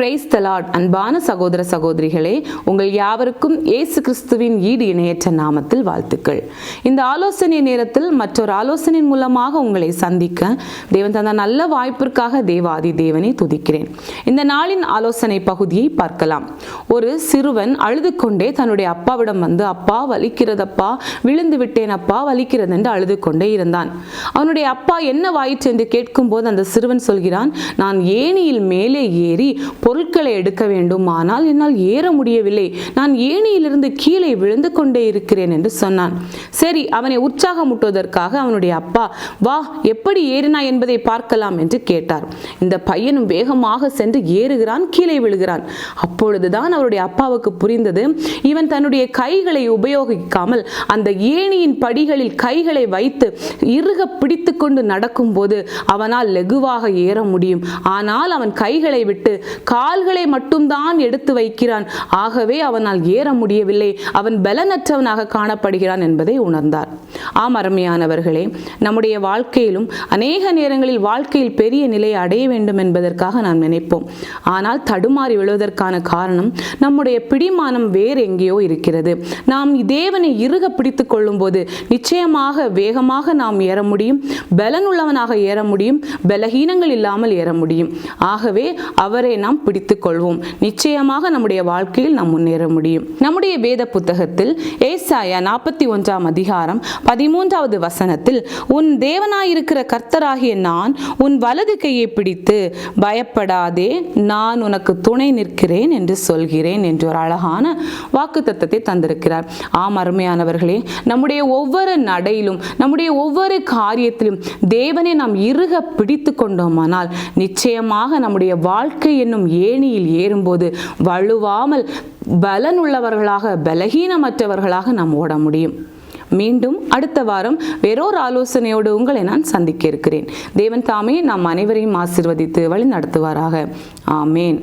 Praise the Lord. அன்பான சகோதர சகோதரிகளே, உங்கள் யாவருக்கும் இயேசு கிறிஸ்துவின் ஈடு இணையற்ற நாமத்தில் வாழ்த்துக்கள். இந்த ஆலோசனை நேரத்தில் மற்றொரு ஆலோசனையின் மூலமாக உங்களை சந்திக்க தேவன் தந்த நல்ல வாய்ப்பிற்காக தேவாதி தேவனை துதிக்கிறேன். இந்த நாளின் ஆலோசனை பகுதியை பார்க்கலாம். ஒரு சிறுவன் அழுது கொண்டே தன்னுடைய அப்பாவிடம் வந்து, அப்பா வலிக்கிறதப்பா, விழுந்து விட்டேன் அப்பா, வலிக்கிறது என்று அழுது கொண்டே இருந்தான். அவனுடைய அப்பா என்ன வாயிற்று என்று கேட்கும் போது அந்த சிறுவன் சொல்கிறான், நான் ஏணியில் மேலே ஏறி பொருட்களை எடுக்க வேண்டும், ஆனால் என்னால் ஏற முடியவில்லை, நான் ஏணியிலிருந்து கீழே விழுந்து கொண்டே இருக்கிறேன் என்று சொன்னான். சரி, அவனை உற்சாகமூட்டுவதற்காக அவனுடைய அப்பா, வா எப்படி ஏறினாய் என்பதை பார்க்கலாம் என்று கேட்டார். இந்த பையனும் வேகமாக சென்று ஏறுகிறான், கீழே விழுகிறான். அப்பொழுதுதான் அவருடைய அப்பாவுக்கு புரிந்தது, இவன் தன்னுடைய கைகளை உபயோகிக்காமல் அந்த ஏணியின் படிகளில் கைகளை வைத்து இறுக பிடித்து கொண்டு நடக்கும் போது அவனால் லெகுவாக ஏற முடியும். ஆனால் அவன் கைகளை விட்டு கால்களை மட்டும்தான் எடுத்து வைக்கிறான். ஆகவே அவனால் ஏற முடியவில்லை, அவன் பலனற்றவனாக காணப்படுகிறான் என்பதை உணர்ந்தார். ஆம் அருமையானவர்களே, நம்முடைய வாழ்க்கையிலும் அநேக நேரங்களில் வாழ்க்கையில் பெரிய நிலையை அடைய வேண்டும் என்பதற்காக நாம் நினைப்போம். ஆனால் தடுமாறி விழுவதற்கான காரணம் நம்முடைய பிடிமானம் வேறு எங்கேயோ இருக்கிறது. நாம் தேவனை இறுக பிடித்துக் கொள்ளும் போது நிச்சயமாக வேகமாக நாம் ஏற முடியும், பலனுள்ளவனாக ஏற முடியும், பலகீனங்கள் இல்லாமல் ஏற முடியும். ஆகவே அவரை நாம் பிடித்துக் கொள்வோம். நிச்சயமாக நம்முடைய வாழ்க்கையில் நாம் முன்னேற முடியும். நம்முடைய வேத புத்தகத்தில் ஏசாயா 41 அதிகாரம் 13வது வசனத்தில், உன் தேவனாயிருக்கிற கர்த்தராகிய நான் உன் வலது கையை பிடித்து பயப்படாதே, நான் உனக்கு துணை நிற்கிறேன் என்று சொல்கிறேன் என்று ஒரு அழகான வாக்குத்தத்தத்தை தந்திருக்கிறார். ஆம் அருமையானவர்களே, நம்முடைய ஒவ்வொரு நடையிலும் நம்முடைய ஒவ்வொரு காரியத்திலும் தேவனை நாம் இறுக பிடித்து கொண்டோமானால் நிச்சயமாக நம்முடைய வாழ்க்கை என்னும் ஏணியில் ஏறும்போது வலுவாமல் பலனுள்ளவர்களாக பலகீனமற்றவர்களாக நாம் ஓட முடியும். மீண்டும் அடுத்த வாரம் வேறொரு ஆலோசனையோடு உங்களை நான் சந்திக்க இருக்கிறேன். தேவன் தாமே நாம் அனைவரையும் ஆசீர்வதித்து வழி நடத்துவாராக. ஆமேன்.